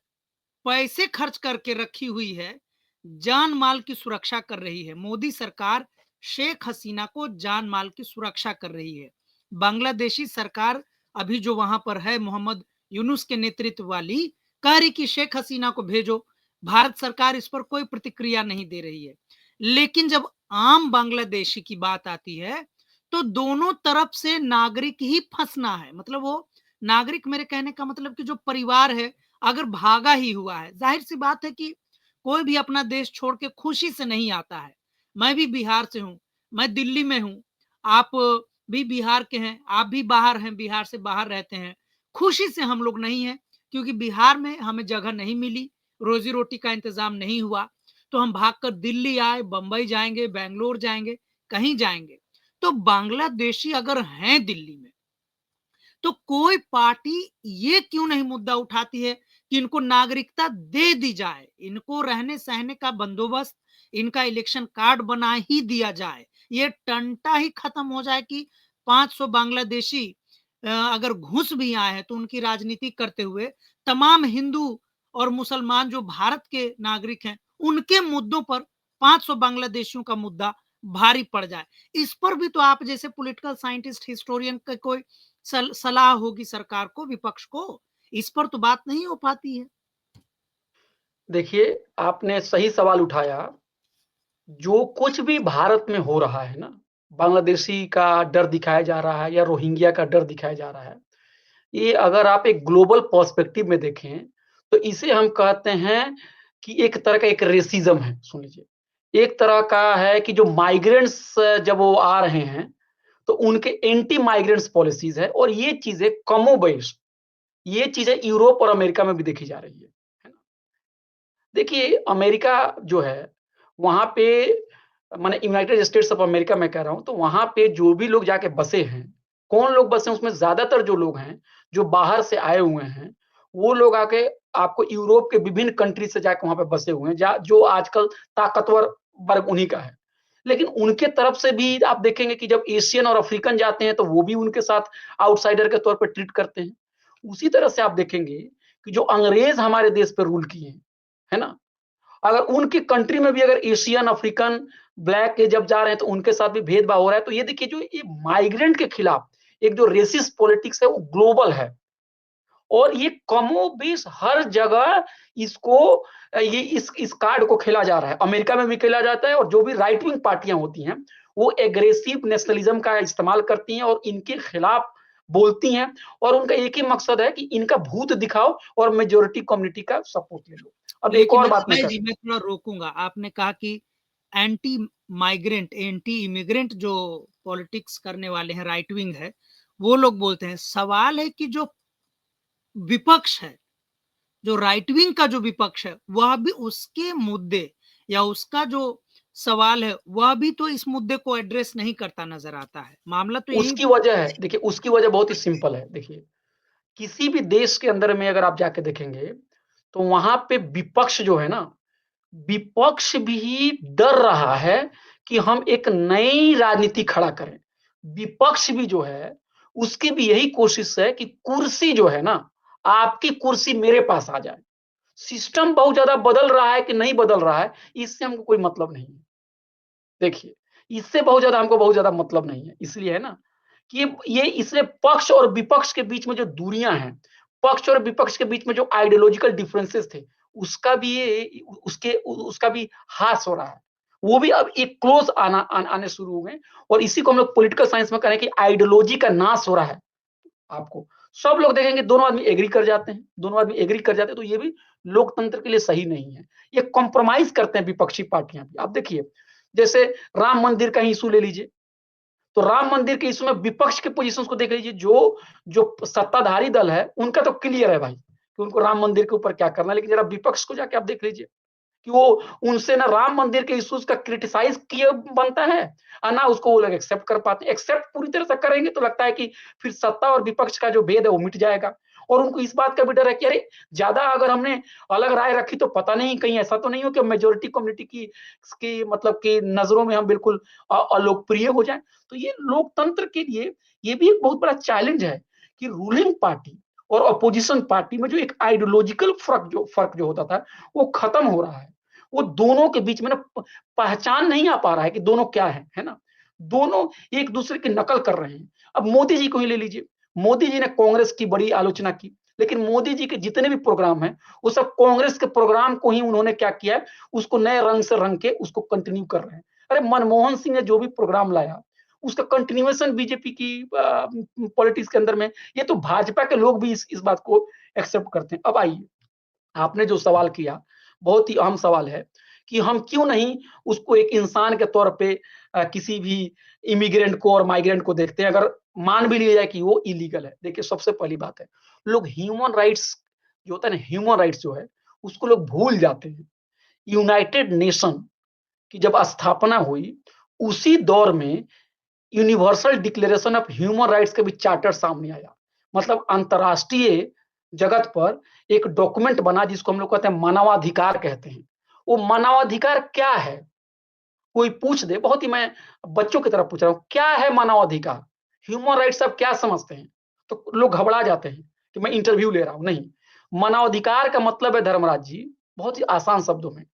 पैसे खर्च करके रखी हुई है, जान-माल की सुरक्षा कर रही है। मोदी सरकार शेख हसीना को जान-माल की सुरक्षा कर रही है। बांग्लादेशी सरकार अभी जो वहाँ पर है मोहम्मद यूनुस के नेतृत्व वाली, कह रही कि शेख हसीना को भेजो। भारत सरकार इस पर कोई प्रतिक्रिया नहीं दे रही है। लेकिन जब आम बांग्लादेशी की बात आती है, तो दोनों तरफ से नागरिक ही फँसना है। मतलब वो नागरिक, मेरे कहने का मतलब कि जो परिवार है, अगर भागा ही हुआ है, ज़ाहिर-सी बात है कि कोई भी अपना देश छोड़ के खुशी से नहीं आता है। मैं भी बिहार से हूँ, मैं दिल्ली में हूँ, आप भी बिहार के हैं, आप भी बाहर हैं, बिहार से बाहर रहते हैं। खुशी से हम लोग नहीं हैं, क्योंकि बिहार में हमें जगह नहीं मिली, रोज़ी-रोटी का इंतज़ाम नहीं हुआ, तो हम भागकर दिल्ली आए, बम्बई जाएँगे, बैंगलोर जाएँगे, कहीं जाएँगे। तो बांग्लादेशी अगर हैं दिल्ली में, तो कोई पार्टी ये क्यों नहीं मुद्दा उठाती है कि इनको नागरिकता दे दी जाए, इनको रहने-सहने का बंदोबस्त, इनका इलेक्शन कार्ड बना ही दिया जाए। ये टंटा ही खत्म हो जाए कि 500 बांग्लादेशी अगर घुस भी आए हैं तो उनकी राजनीति करते हुए तमाम हिंदू और मुसलमान जो भारत के नागरिक हैं, उनके मुद्दों पर 500 बांग्लादेशियों का मुद्दा भारी पड़ जाए। इस पर भी तो आप जैसे पॉलिटिकल साइंटिस्ट, हिस्टोरियन का कोई सलाह होगी सरकार को, विपक्ष को, इस पर तो बात नहीं हो पाती है। देखिए, आपने सही सवाल उठाया। जो कुछ भी भारत में हो रहा है ना, बांग्लादेशी का डर दिखाया जा रहा है या रोहिंग्या का डर दिखाया जा रहा है, ये अगर आप एक ग्लोबल पर्सपेक्टिव में देखें, तो इसे हम कहते हैं कि एक तरह का एक रेसिज़्म है। सुन लीजिए, एक तरह का है कि जो माइग्रेंट्स जब वो आ रहे हैं, तो उनके एंटी माइग्रेंट्स पॉलिसीज है, और ये चीजें कमोबेश ये चीजें यूरोप और अमेरिका में भी देखी जा रही है ना? देखिए अमेरिका जो है, वहां पे माने यूनाइटेड स्टेट्स ऑफ अमेरिका मैं कह रहा हूं, तो वहां पे जो भी लोग जाके बसे हैं, कौन लोग बसे हैं उसमें ज्यादातर जो लोग हैं, जो बाहर से आए हुए हैं, वो लोग आके आपको यूरोप के विभिन्न कंट्री से जाके वहां पे बसे हुए हैं, जो आजकल ताकतवर वर्ग उन्हीं का है। लेकिन उनके तरफ से भी आप देखेंगे कि जब एशियन और अफ्रीकन जाते हैं तो वो भी उनके साथ आउटसाइडर के तौर पर ट्रीट करते हैं। उसी तरह से आप देखेंगे कि जो अंग्रेज हमारे देश पे रूल किए हैं, है ना? अगर उनकी कंट्री में भी अगर एशियन, अफ्रीकन, ब्लैक के जब जा रहे हैं तो उनके साथ भी भेदभाव हो रहा है। तो ये देखिए जो ये माइग्रेंट के खिलाफ एक जो रेसिस्ट पॉलिटिक्स है वो ग्लोबल है, और ये कमोबेश हर जगह इसको ये इस कार्ड को खेला जा रहा है। अमेरिका में भी खेला जाता है, और जो भी राइट विंग पार्टियां होती हैं वो एग्रेसिव नेशनलिज्म का इस्तेमाल करती हैं और इनके खिलाफ बोलती हैं, और उनका एक ही मकसद है कि इनका भूत दिखाओ और मेजोरिटी कम्युनिटी का सपोर्ट ले लो। अब एक लेकिन और बात मैं इस्माइल जी, मैं थोड़ा रोकूंगा। आपने कहा कि एंटी माइग्रेंट, एंटी इमिग्रेंट जो पॉलिटिक्स करने वाले हैं, राइट विंग है, वो लोग बोलते हैं। सवाल है कि जो विपक्ष है, जो राइट विंग का जो विपक्ष है, वह भी उसके मुद्दे या उसका जो सवाल है, वह भी तो इस मुद्दे को एड्रेस नहीं करता नजर आता है। मामला तो यही। उसकी वजह है, देखिए उसकी वजह बहुत ही सिंपल है। देखिए किसी भी देश के अंदर में अगर आप जाके देखेंगे तो वहां पे विपक्ष जो है ना, विपक्ष भी डर रहा है कि हम एक नई राजनीति खड़ा करें। विपक्ष भी जो है उसकी भी यही कोशिश है कि कुर्सी जो है ना, आपकी कुर्सी मेरे पास आ जाए। सिस्टम बहुत ज्यादा बदल रहा है कि नहीं बदल रहा है, इससे हमको कोई मतलब नहीं है। देखिए इससे बहुत ज्यादा मतलब नहीं है, इसलिए है ना कि ये इसलिए पक्ष और विपक्ष के बीच में जो दूरियां हैं, पक्ष और विपक्ष के बीच में जो आइडियोलॉजिकल डिफरेंसेस थे, उसका भी ये उसका भी ह्रास हो रहा है। वो भी अब एक क्लोज आने शुरू हो गए, और इसी को हम लोग पॉलिटिकल साइंस में कहें कि आइडियोलॉजी का नाश हो रहा है। आपको सब लोग देखेंगे, दोनों आदमी एग्री कर जाते हैं, दोनों आदमी एग्री कर जाते हैं, तो ये भी लोकतंत्र के लिए सही नहीं है। ये कॉम्प्रोमाइज करते हैं विपक्षी पार्टियां भी। आप देखिए जैसे राम मंदिर का इशू ले लीजिए, तो राम मंदिर के इशू में विपक्ष के पोजीशंस को देख लीजिए। जो जो सत्ताधारी दल है उनका तो क्लियर है भाई कि उनको राम मंदिर के ऊपर क्या करना है, लेकिन जरा विपक्ष को जाके आप देख लीजिए कि वो उनसे ना राम मंदिर के इश्यूज का क्रिटिसाइज किया बनता है, और ना उसको वो लोग एक्सेप्ट कर पाते हैं। एक्सेप्ट पूरी तरह से करेंगे तो लगता है कि फिर सत्ता और विपक्ष का जो भेद है वो मिट जाएगा। और उनको इस बात का भी डर है कि अरे ज्यादा अगर हमने अलग राय रखी तो पता नहीं कहीं ऐसा तो नहीं हो कि मेजोरिटी कम्युनिटी की मतलब की नजरों में हम बिल्कुल अलोकप्रिय हो जाए। तो ये लोकतंत्र के लिए ये भी एक बहुत बड़ा चैलेंज है कि रूलिंग पार्टी और अपोजिशन पार्टी में जो एक आइडियोलॉजिकल फर्क जो होता था वो खत्म हो रहा है। वो दोनों के बीच में ना पहचान नहीं आ पा रहा है कि दोनों क्या है ना? दोनों एक दूसरे की नकल कर रहे हैं। अब मोदी जी को ही ले लीजिए। मोदी जी ने कांग्रेस की बड़ी आलोचना की, लेकिन मोदी जी के जितने भी प्रोग्राम हैं, वो सब कांग्रेस के प्रोग्राम को ही उन्होंने क्या किया है, उसको नए रंग से रंग के उसको कंटिन्यू कर रहे हैं। अरे मनमोहन सिंह ने जो भी प्रोग्राम लाया, उसका कंटिन्यूएशन बीजेपी की पॉलिटिक्स के अंदर में, ये तो भाजपा के लोग भी इस बात को एक्सेप्ट करते हैं। अब आइए, आपने जो सवाल किया बहुत ही अहम सवाल है कि हम क्यों नहीं उसको एक इंसान के तौर पे किसी भी इमिग्रेंट को और माइग्रेंट को देखते हैं, अगर मान भी लिया जाए कि वो इलीगल है। देखिए सबसे पहली बात है, लोग ह्यूमन राइट्स जो होता है ना, ह्यूमन राइट्स जो है उसको लोग भूल जाते हैं। यूनाइटेड नेशन की जब स्थापना हुई, उसी दौर में universal declaration of human rights का भी चार्टर सामने आया। मतलब अंतरराष्ट्रीय जगत पर एक डॉक्यूमेंट बना जिसको हम लोग कहते हैं मानवाधिकार कहते हैं। वो मानवाधिकार क्या है? कोई पूछ दे, बहुत ही मैं बच्चों की तरह पूछ रहा हूँ, क्या है मानवाधिकार? ह्यूमन राइट्स आप क्या समझते हैं? तो लोग घबरा जाते हैं कि मैं इंटरव्यू ले रहा हूं। नहीं, मानवाधिकार का मतलब है धर्मराज जी, बहुत ही आसान शब्दों में,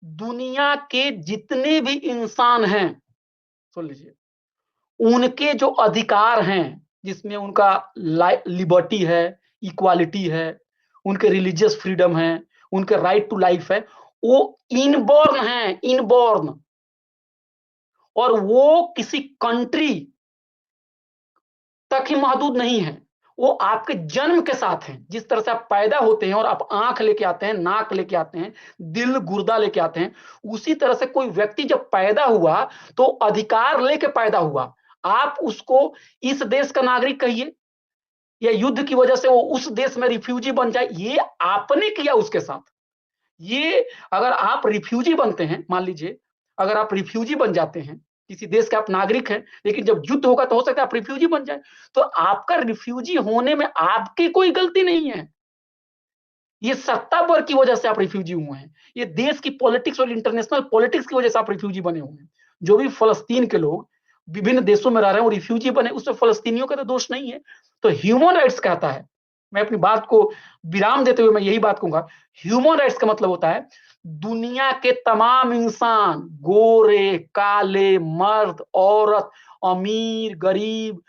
दुनिया के जितने भी इंसान हैं, सुन लीजिए, उनके जो अधिकार हैं, जिसमें उनका लिबर्टी है, इक्वालिटी है, उनके रिलीजियस फ्रीडम है, उनके राइट टू लाइफ है, वो इनबॉर्न है, इनबॉर्न। और वो किसी कंट्री तक ही महदूद नहीं है, वो आपके जन्म के साथ हैं। जिस तरह से आप पैदा होते हैं और आप आंख लेके आते हैं, नाक लेके आते हैं, दिल गुर्दा लेके आते हैं, उसी तरह से कोई व्यक्ति जब पैदा हुआ तो अधिकार लेके पैदा हुआ। आप उसको इस देश का नागरिक कहिए या युद्ध की वजह से वो उस देश में रिफ्यूजी बन जाए, ये आपने किया उसके साथ। ये अगर आप रिफ्यूजी बनते हैं, मान लीजिए अगर आप रिफ्यूजी बन जाते हैं, किसी देश के आप नागरिक हैं, लेकिन जब युद्ध होगा तो हो सकता है आप रिफ्यूजी बन जाए। तो आपका रिफ्यूजी होने में आपकी कोई गलती नहीं है। ये सत्ता बल की वजह से आप रिफ्यूजी हुए हैं। ये देश की पॉलिटिक्स और इंटरनेशनल पॉलिटिक्स की वजह से आप रिफ्यूजी बने हुए हैं। जो भी फ़लस्तीन के लोग विभिन्न देशों में रह रहे हैं, वो रिफ्यूजी बने, उसमें फ़लस्तीनियों का तो दोष नहीं है। तो ह्यूमन राइट्स कहता है, मैं अपनी बात को विराम देते हुए मैं यही बात कहूँगा, ह्यूमन राइट्स का मतलब होता है दुनिया के तमाम इंसान, गोरे, काले, मर्द, औरत, अमीर, गरीब,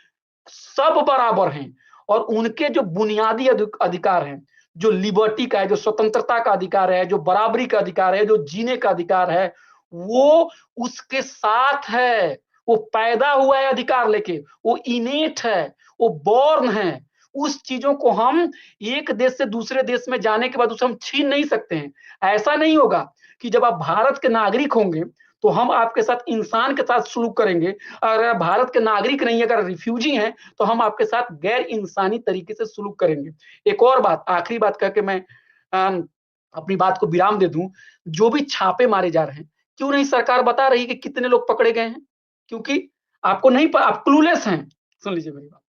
सब बराबर हैं और उनके जो बुनियादी अधिकार हैं, जो लिबर्टी का है, जो स्वतंत्रता का अधिकार है, जो बराबरी का अधिकार है, जो जीने का अधिकार है, वो उसके साथ है। वो पैदा हुआ है अधिकार लेके, वो इनेट है, वो बॉर्न है। उस चीजों को हम एक देश से दूसरे देश में जाने के बाद उसे हम छीन नहीं सकते हैं। ऐसा नहीं होगा कि जब आप भारत के नागरिक होंगे तो हम आपके साथ इंसान के साथ सलूक करेंगे, अगर आप भारत के नागरिक नहीं, अगर रिफ्यूजी हैं तो हम आपके साथ गैर इंसानी तरीके से सलूक करेंगे। एक और बात, आखिरी बात करके मैं अपनी बात को विराम दे दूं। जो भी छापे मारे जा रहे हैं, क्यों नहीं सरकार बता रही कि कितने लोग पकड़े गए हैं? क्योंकि आपको नहीं, आप क्लूलेस हैं। सुन लीजिए मेरी बात,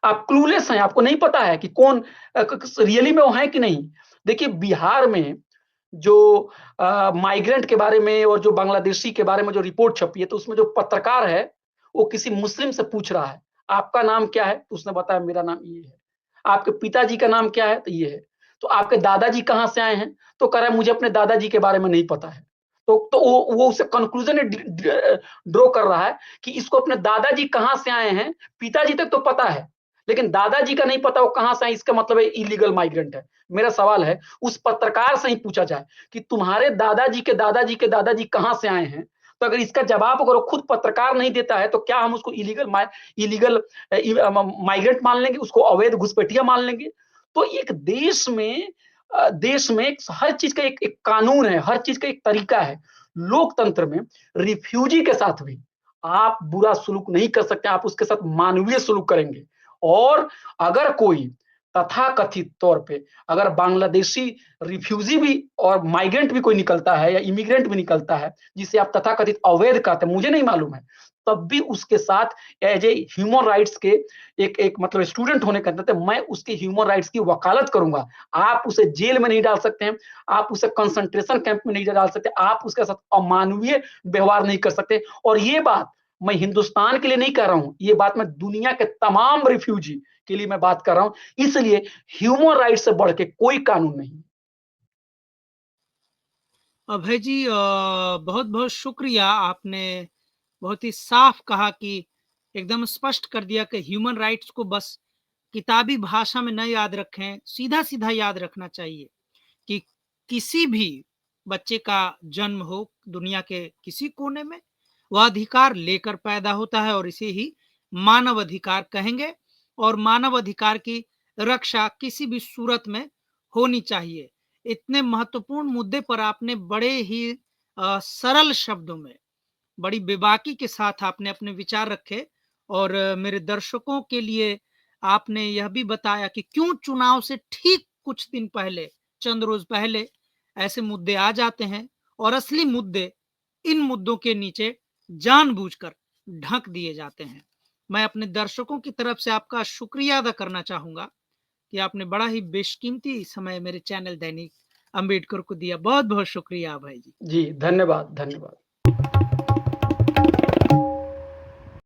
आप क्लूलेस हैं, आपको नहीं पता है कि कौन रियली में वो है कि नहीं। देखिए बिहार में जो माइग्रेंट के बारे में और जो बांग्लादेशी के बारे में जो रिपोर्ट छपी है, तो उसमें जो पत्रकार है वो किसी मुस्लिम से पूछ रहा है, आपका नाम क्या है? तो उसने बताया मेरा नाम ये है। आपके पिताजी का नाम क्या है? तो ये है। तो आपके दादाजी कहाँ से आए हैं? तो कह रहा है मुझे अपने दादाजी के बारे में नहीं पता है। तो वो उसे कंक्लूजन ड्रॉ कर रहा है कि इसको अपने दादाजी कहाँ से आए हैं, पिताजी तक तो पता है, लेकिन दादाजी का नहीं पता वो कहाँ से आए, इसका मतलब है इलीगल माइग्रेंट है। मेरा सवाल है उस पत्रकार से ही पूछा जाए कि तुम्हारे दादाजी के दादाजी के दादाजी कहाँ से आए हैं। तो अगर इसका जवाब अगर खुद पत्रकार नहीं देता है तो क्या हम उसको इलीगल माइग्रेंट मान लेंगे, उसको अवैध घुसपैठिया मान लेंगे? तो एक देश में हर चीज का एक कानून है, हर चीज का एक तरीका है। लोकतंत्र में रिफ्यूजी के साथ भी आप बुरा सलूक नहीं कर सकते, आप उसके साथ मानवीय सलूक करेंगे। और अगर कोई तथाकथित तौर पे अगर बांग्लादेशी रिफ्यूजी भी और माइग्रेंट भी कोई निकलता है या इमिग्रेंट भी निकलता है जिसे आप तथाकथित अवैध कहते हैं, मुझे नहीं मालूम है, तब भी उसके साथ एज ए ह्यूमन राइट्स के एक मतलब स्टूडेंट होने के नाते मैं उसके ह्यूमन राइट्स की वकालत करूंगा। आप उसे जेल में नहीं डाल सकते हैं, आप उसे कंसंट्रेशन कैंप में नहीं डाल सकते, आप उसके साथ अमानवीय व्यवहार नहीं कर सकते। और ये बात मैं हिंदुस्तान के लिए नहीं कह रहा हूं, ये बात मैं दुनिया के तमाम रिफ्यूजी के लिए मैं बात कर रहा हूं। इसलिए ह्यूमन राइट से बढ़ के कोई कानून नहीं। अभय जी, बहुत-बहुत शुक्रिया। आपने बहुत ही साफ कहा कि एकदम स्पष्ट कर दिया कि ह्यूमन राइट्स को बस किताबी भाषा में न याद रखें, सीधा-सीधा याद रखना चाहिए कि किसी भी बच्चे का जन्म हो दुनिया के किसी कोने में, वह अधिकार लेकर पैदा होता है और इसे ही मानव अधिकार कहेंगे और मानव अधिकार की रक्षा किसी भी सूरत में होनी चाहिए। इतने महत्वपूर्ण मुद्दे पर आपने बड़े ही सरल शब्दों में, बड़ी बेबाकी के साथ आपने अपने विचार रखे और मेरे दर्शकों के लिए आपने यह भी बताया कि क्यों चुनाव से ठीक कुछ दिन पहले, चंद रोज पहले ऐसे मुद्दे आ जाते हैं और असली मुद्दे इन मुद्दों के नीचे जानबूझकर ढक दिए जाते हैं। मैं अपने दर्शकों की तरफ से आपका शुक्रिया अदा करना चाहूंगा कि आपने बड़ा ही बेशकीमती समय मेरे चैनल दैनिक अंबेडकर को दिया। बहुत बहुत शुक्रिया भाई जी। जी, धन्यवाद, धन्यवाद।